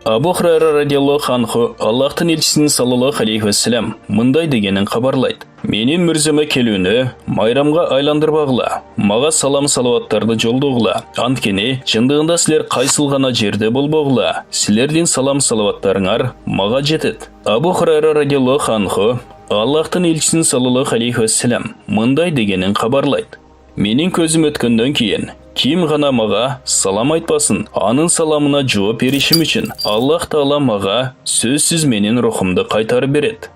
Абу Хурайра радиаллаху анху Аллахтың елшісінің саллаллаху алейхи вассалам мындай дегенін хабарлайды. Менің мүрземе келуіні майрамға айландырбағыла, маға салам салаваттарды жолдығыла. Анткені шындығында сілер қайсыл ғана жерде болбағыла, сілерден салам салаваттарыңар маға жетеді. Абу Хурайра радиаллаху анху Аллахтың елшісінің саллаллаху алейхи вассалам мындай дегенін хабарлайды. Менің көзім өткенден кейін ким ғана маға салам айтпасын, анын саламына жауап беришим үшін Аллах Таала маға сөзсіз менен рухымды қайтарып береді.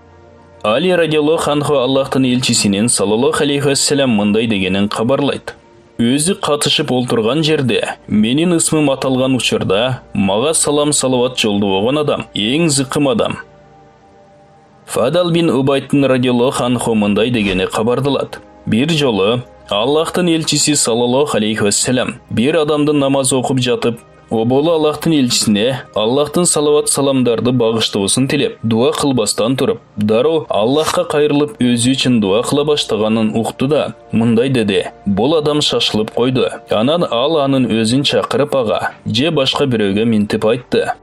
Али радиаллаху анху Аллахтың елчисінен саллаллаху алейхи вассалам мындай дегенін хабарлайды. Өзі қатышып олтырған жерде, менің исмім аталған учурда маға салам салават жолды оған адам, ең зықым адам. Фадал бин Убайдтың радиаллаху анху мындай дегені хабардылады. Bir жолы Аллахтың елчisi саллаллаху алейхи вассалам bir адамды намаз оқып жатып, о болы Аллахтың елчисіне Аллахтың салават саламдарды бағыштауысын тілеп, дуа қылбастан тұрып, дару Аллахқа қайрылып өзі үшін дуа қыла баштағанын ұқты да, мындай деді. Бұл адам шашылып қойды. Анан ал анын өзін шақырып аға, же башқа біреуге ментіп айтты.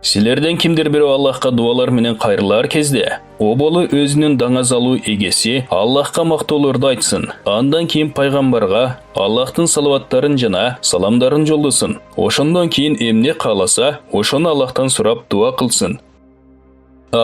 Сілерден кімдер біреу Аллахқа дуалар менен қайрылар кезде, о болы өзінің даңазалу егесі Аллахқа мақтауларды айтсын. Андан кейін пайғамбарға Аллахтың салаваттарын жана саламдарын жолдысын. Ошондан кейін эмне қаласа, ошоны Аллахтан сұрап дуа қылсын.